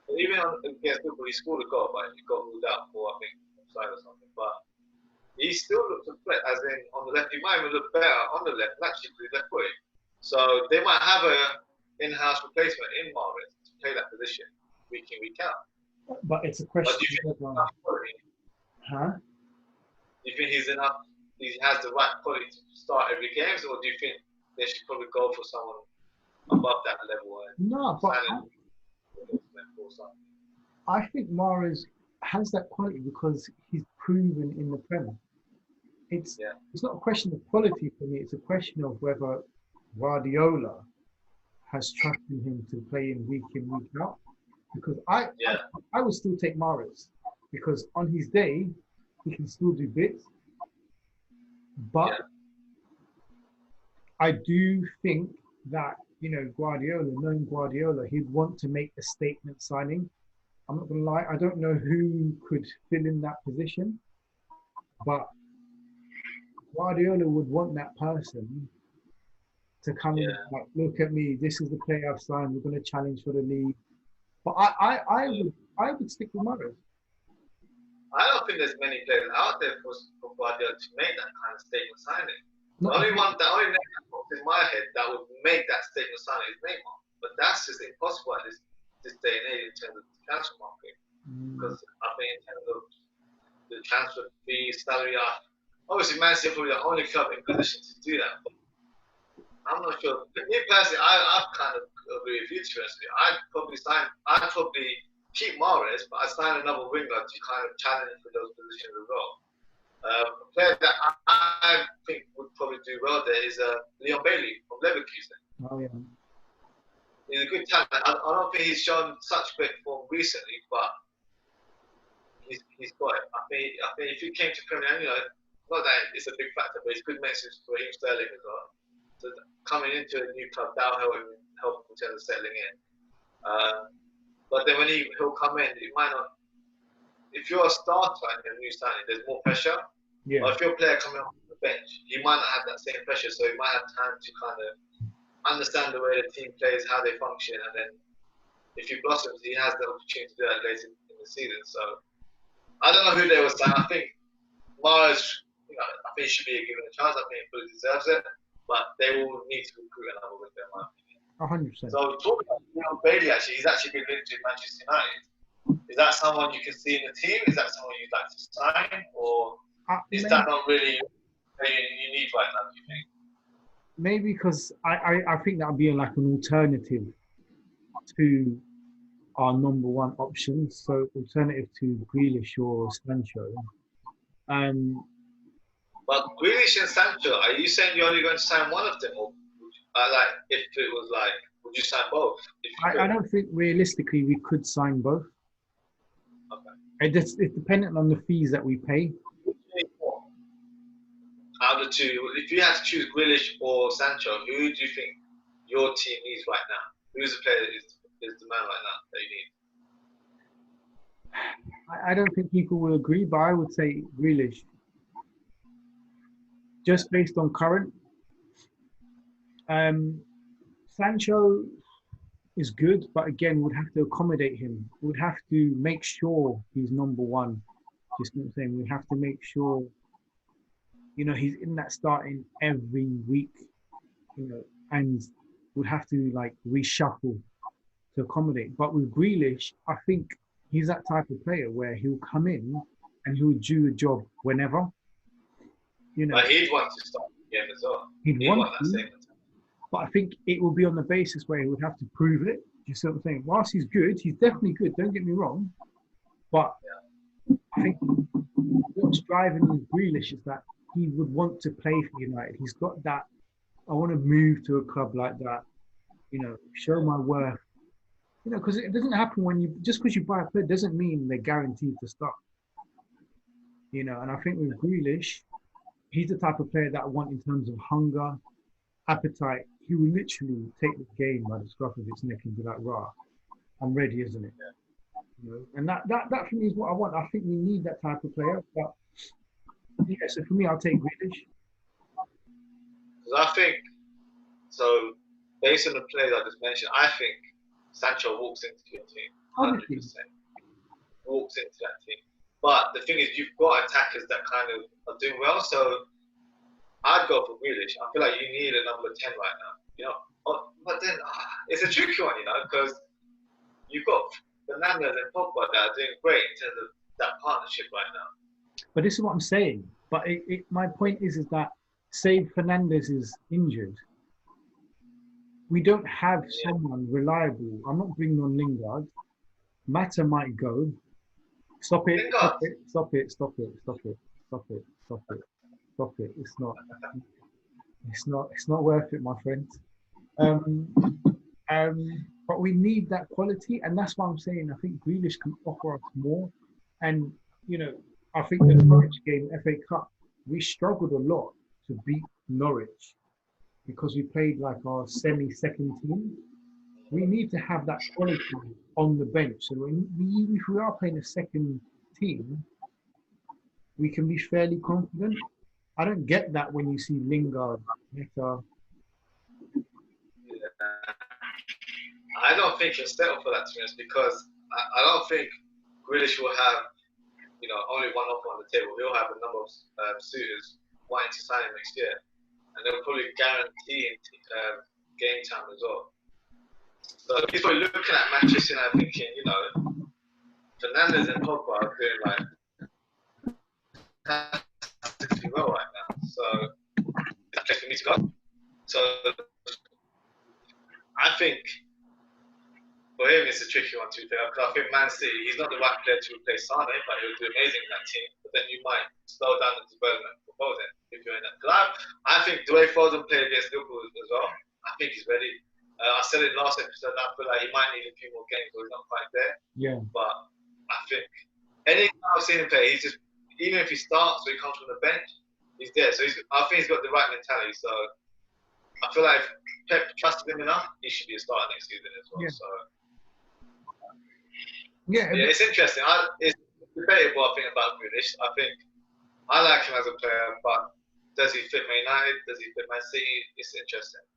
S1: But even against Liverpool, he scored a goal, but he got ruled out for, I think, offside or something. But he still looks a threat, as in on the left. He might even look better on the left, naturally, the left foot. So they might have in-house replacement in Mahrez to play that position week in, week out.
S2: But it's a
S1: But
S2: question
S1: do you think
S2: of,
S1: enough quality?
S2: huh?
S1: Do you think he's enough? He has the right quality to start every game, or do you think they should probably go for someone above that level?
S2: No, but I think Mahrez has that quality because he's proven in the Premier. It's not a question of quality for me. It's a question of whether Guardiola has trusted him to play in, week out. Because I would still take Mahrez because on his day he can still do bits. But I do think that, you know, knowing Guardiola, he'd want to make a statement signing. I'm not going to lie, I don't know who could fill in that position, but Guardiola would want that person to come in, like, look at me, this is the player I've signed, we're going to challenge for the league. But I would stick with Mahrez.
S1: I don't think there's many players out there for Guardiola to make that kind of statement signing. The only name that pops in my head that would make that statement signing is Neymar. But that's just impossible at this day and age in terms of the transfer market. Because I think in terms of the transfer fee, salary, obviously Man City are probably the only club in position to do that. But I'm not sure. But me personally, I kind of agree with you, to be honest with you. I'd probably keep Mahrez, but I'd sign another winger to kind of challenge for those positions as well. A player that I think would probably do well there is Leon Bailey from Leverkusen.
S2: Oh, yeah.
S1: He's a good talent. I don't think he's shown such great form recently, but he's got it. I think if he came to Premier League, you know, not that it's a big factor, but it's good message for him, Sterling as well. So coming into a new club, that'll help him in terms of settling in. But then when he'll come in, it might not. If you're a starter and a new signing, there's more pressure.
S2: Yeah.
S1: But if you're a player coming off the bench, he might not have that same pressure, so he might have time to kind of understand the way the team plays, how they function, and then if he blossoms, he has the opportunity to do that later in the season. So I don't know who they will sign. I think Mahrez, you know, I think he should be given a chance. I think he fully deserves it, but they will need to recruit another winger, in my opinion.
S2: 100%.
S1: So talking about Leon Bailey, actually, he's actually been linked to Manchester United. Is that someone you can see in the team? Is that someone you'd like to sign, or is that not really you need right now, do you think?
S2: Maybe because I think that would be like an alternative to our number one option. So alternative to Grealish or Sancho.
S1: But Grealish and Sancho, are you saying you're only going to sign one of them, or like if it was like, would you sign both?
S2: I don't think realistically we could sign both.
S1: Okay.
S2: It's dependent on the fees that we pay.
S1: Out of the two, if you had to choose Grealish or Sancho, who do you think your team needs right now? Who's the player that is the man right now that you need?
S2: I don't think people will agree, but I would say Grealish. Just based on current. Sancho is good, but again, would have to accommodate him. Would have to make sure he's number one. Just what I'm saying, we have to make sure, you know, he's in that starting every week, you know, and would have to like reshuffle to accommodate. But with Grealish, I think he's that type of player where he'll come in and he'll do a job whenever. You know,
S1: but he'd want to start the game as well.
S2: He'd want
S1: that same.
S2: But I think it will be on the basis where he would have to prove it. You see what I'm saying? Whilst he's good, he's definitely good. Don't get me wrong. But I think what's driving with Grealish is that he would want to play for United. He's got that, I want to move to a club like that, you know, show my worth. You know, because it doesn't happen just because you buy a player doesn't mean they're guaranteed to start. You know, and I think with Grealish, he's the type of player that I want in terms of hunger, appetite. He will literally take the game by the scruff of its neck and be like, "Rah, I'm ready, isn't it?" You know, and that for me is what I want. I think we need that type of player. But yeah, so for me, I'll take Grealish.
S1: Because I think so. Based on the players I just mentioned, I think Sancho walks into your team 100%. Walks into that team. But the thing is, you've got attackers that kind of are doing well. So I'd go for Grealish. I feel like you need a number 10 right now. You know, But then it's a tricky one, because you've got Fernandes and Pogba that are doing great in terms of that partnership right now.
S2: But this is what I'm saying. But my point is that, say Fernandes is injured, we don't have someone reliable. I'm not bringing on Lingard. Mata might go. Stop it.
S1: Lingard.
S2: Stop it. Stop it. Stop it. Stop it. Stop it. Stop it. It's not. It's not worth it, my friend. But we need that quality, and that's why I'm saying I think Grealish can offer us more. And I think the Norwich game, FA Cup, we struggled a lot to beat Norwich because we played like our semi-second team. We need to have that quality on the bench. So if we are playing a second team, we can be fairly confident. I don't get that when you see Lingard, Meta.
S1: I don't think he'll settle for that, to be honest, because I don't think Grealish will have, only one offer on the table. He'll have a number of suitors wanting to sign him next year, and they'll probably guarantee game time as well. So he's probably looking at Manchester United thinking, Fernandes and Pogba are doing like fantastically well right now. So it's a place for me to go. So I think for him it's a tricky one to be fair, because I think Man City, he's not the right player to replace Sane, but he'll do amazing in that team. But then you might slow down the development for Foden if you're in that. Because I think the way Foden played against Liverpool as well, I think he's ready. I said it last episode, I feel like he might need a few more games, so he's not quite there.
S2: Yeah.
S1: But I think any time I've seen him play, he's just, even if he starts or he comes from the bench, he's there. So I think he's got the right mentality. So I feel like if Pep trusted him enough, he should be a starter next season as well.
S2: Yeah.
S1: So
S2: yeah,
S1: it's interesting. It's debatable, I think, about Grealish. I think I like him as a player, but does he fit Man United? Does he fit Man City? It's interesting.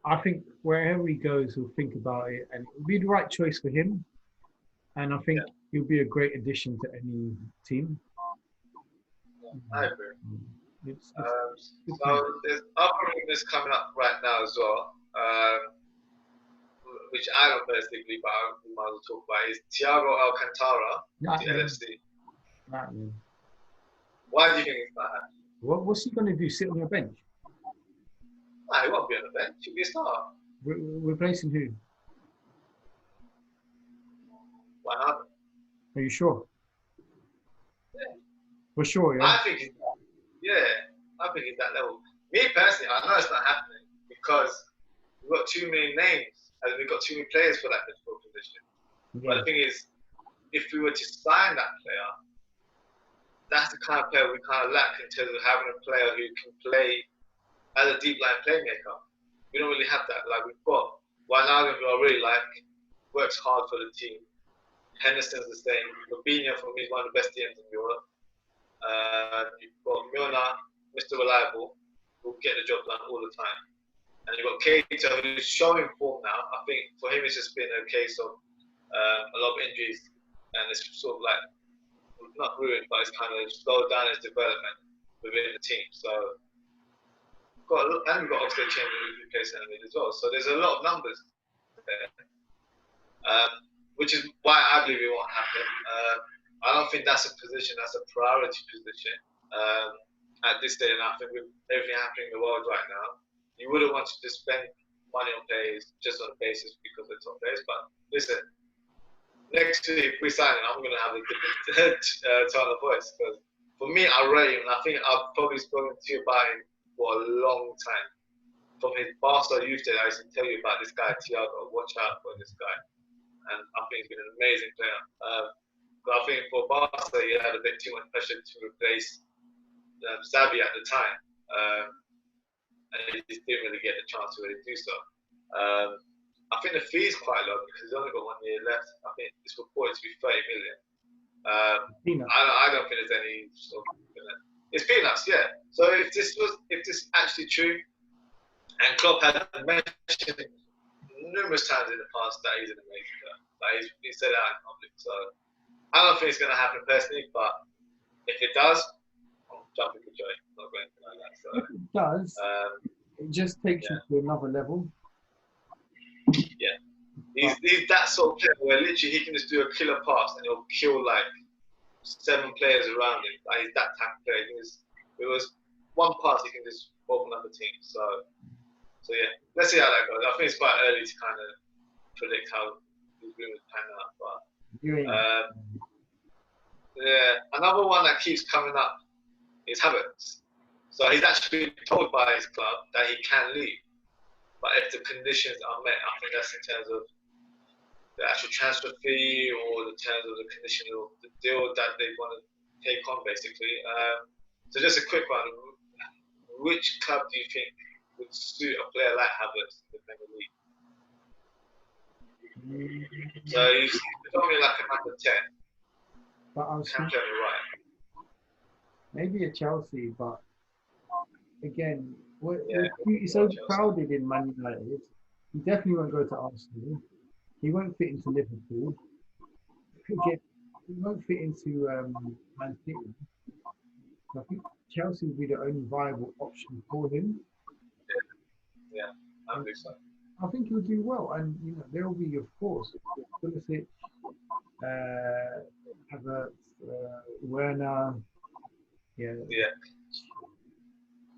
S2: I think wherever he goes, he'll think about it, and it'll be the right choice for him. And I think he'll be a great addition to any team.
S1: I agree. So there's other rumors coming up right now as well, which I don't personally believe, but we might as well talk about, is Thiago Alcantara to LFC. Why do you think it's not happening?
S2: What's he going to do? Sit on your bench?
S1: Nah, he won't be on the bench. He'll be a starter.
S2: Replacing who?
S1: Why not?
S2: Are you sure?
S1: Yeah.
S2: For sure, yeah?
S1: I think he's that level. Me personally, I know it's not happening because we've got too many names and we've got too many players for that midfield position. Yeah. But the thing is, if we were to sign that player, that's the kind of player we kind of lack in terms of having a player who can play as a deep line playmaker. We don't really have that. Like, we've got Wijnaldum, who I really like, works hard for the team. Henderson's the same. Fabinho, for me, is one of the best DMs in Europe. You've got Milner, Mr. Reliable, who'll get the job done all the time. And you've got Keita, who's showing form now. I think for him, it's just been a case of a lot of injuries, and it's sort of like, not ruined, but it's kind of slowed down his development within the team. So, we've got Oxlade-Chamberlain who plays centre mid as well. So there's a lot of numbers there, which is why I believe it won't happen. I don't think that's a position, that's a priority position at this stage. And I think with everything happening in the world right now, you wouldn't want to just spend money on players just on the basis because they're top players. But listen, next week, if we sign him, I'm going to have a different tone of voice. Because for me, I rate him, and I think I've probably spoken to you about him for a long time. From his Barca youth days, I used to tell you about this guy, Thiago. Watch out for this guy. And I think he's been an amazing player. But I think for Barca, he had a bit too much pressure to replace Xavi at the time. And he just didn't really get the chance to really do so. I think the fee is quite low because he's only got 1 year left. I think it's reported to be 30 million. I don't think there's any sort of, it's peanuts, yeah. So if this actually true, and Klopp had mentioned numerous times in the past that he's an amazing player, like he said that in public. So I don't think it's going to happen personally, but if it does, I'm jumping for joy. I'm not going anything like that. So,
S2: if it does, It just takes you to another level.
S1: Yeah. He's that sort of player where literally he can just do a killer pass and he'll kill like 7 players around him. Like he's that type of player. It was one pass he can just open up the team. So yeah, let's see how that goes. I think it's quite early to kind of predict how these rumours pan out. But yeah, another one that keeps coming up is Havertz. So he's actually told by his club that he can leave, but if the conditions are met, I think that's in terms of the actual transfer fee or the terms of the condition of the deal that they want to take on, basically. So just a quick one. Which club do you think would suit a player like Havertz in the Premier League? So he's probably like a number 10.
S2: But I was thinking,
S1: right.
S2: Maybe a Chelsea, but again, it's overcrowded in Man United. He definitely won't go to Arsenal. He won't fit into Liverpool. Again, he won't fit into Man City. I think Chelsea will be the only viable option for him.
S1: Yeah, I think so.
S2: I think he'll do well, and there will be, of course, Pulisic, Havertz, Werner. Yeah.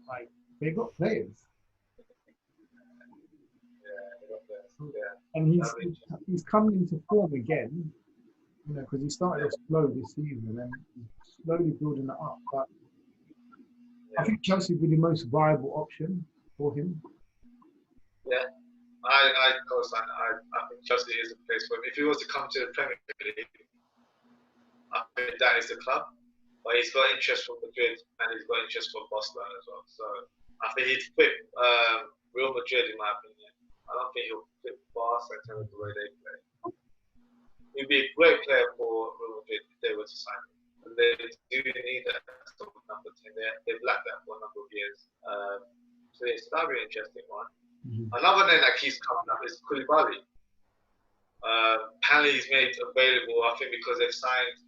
S2: Like they got players. And he's coming into form again, because he started off slow this season and he's slowly building it up. But I think Chelsea will be the most viable option for him.
S1: Yeah, I co-sign. I think Chelsea is a place for him. If he was to come to the Premier League, I think that is the club. But he's got interest from Madrid and he's got interest from Barcelona as well. So I think he'd fit Real Madrid, in my opinion. I don't think he'll fit Barca in terms of the way they play. He'd be a great player for Real Madrid if they were to sign him. And they do need that sort of number 10 there. They've lacked that for a number of years. So that'd be an interesting one. Mm-hmm. Another name that keeps coming up is Koulibaly. Apparently he's made available, I think, because they've signed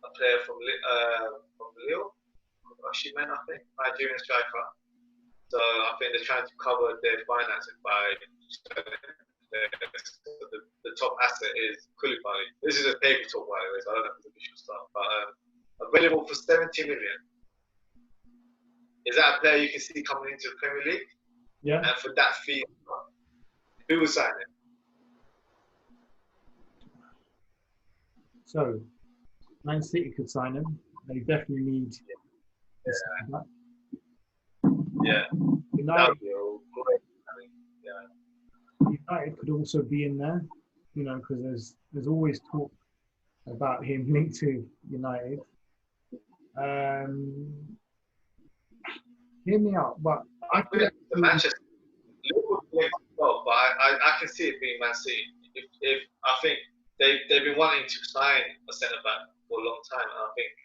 S1: a player from Lille, Oshimen, I think, Nigerian striker. So I think they're trying to cover their finances by the top asset is Koulibaly. This is a paper talk, by the way, so I don't know if it's official stuff, but available for 70 million. Is that a player you can see coming into the Premier League?
S2: Yeah.
S1: And for that fee, who will sign it?
S2: So, Man City could sign him. They definitely need.
S1: Yeah.
S2: United could also be in there, because there's always talk about him linked to United. Hear me out, but I think
S1: the Manchester Liverpool playing well, but I can see it being Man City. If I think they've been wanting to sign a centre back for a long time, and I think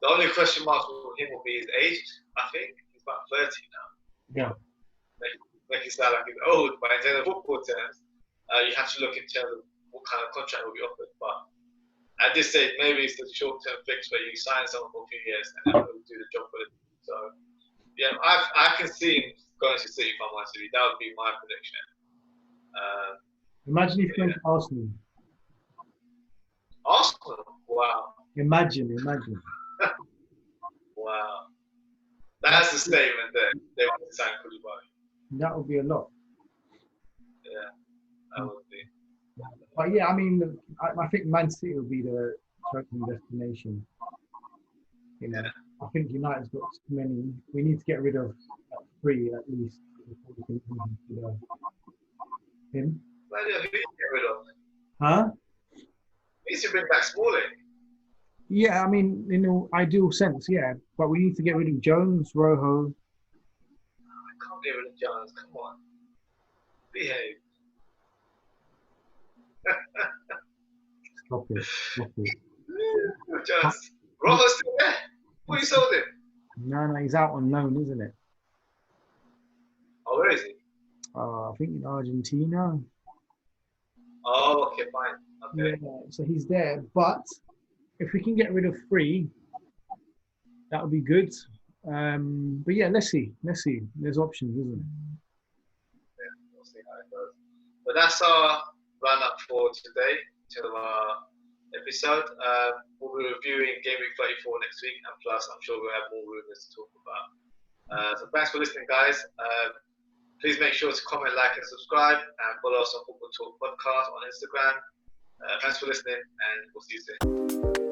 S1: the only question mark for him will be his age. I think he's about 30 now.
S2: Yeah.
S1: Make it sound like he's old, but in terms of football terms, you have to look in terms of what kind of contract will be offered. But at this stage, maybe it's the short-term fix where you sign someone for a few years and then he'll do the job for it. So, yeah, I can see him going to City if I'm honest with you. That would be my prediction.
S2: Imagine if he went to Arsenal.
S1: Arsenal? Wow.
S2: Imagine.
S1: Wow. That's the statement there. They want to sign Koulibaly.
S2: That would be a lot.
S1: Yeah, that would be.
S2: But yeah, I mean, I think Man City will be the chosen destination.
S1: Yeah.
S2: I think United's got too many. We need to get rid of 3 at least before we can consider him.
S1: Well, yeah, who do you get rid of?
S2: Huh?
S1: You need to bring back Smalling.
S2: Yeah, I mean, in an ideal sense, yeah. But we need to get rid of Jones, Rojo.
S1: I can't get rid of Jones. Come on. Behave.
S2: Stop it.
S1: Jones. Rojo's still there. What you sold him?
S2: No, he's out on loan, isn't it?
S1: Oh, where is he?
S2: I think in Argentina.
S1: Oh, okay, fine. Okay.
S2: Yeah, so he's there. But if we can get rid of 3, that would be good. But yeah, let's see. There's options, isn't
S1: see how it goes. But that's our roundup for today, to our episode. We'll be reviewing Game Week 34 next week, and plus, I'm sure we'll have more rumours to talk about. So thanks for listening, guys. Please make sure to comment, like, and subscribe, and follow us on Football Talk Podcast on Instagram. Thanks for listening, and we'll see you soon.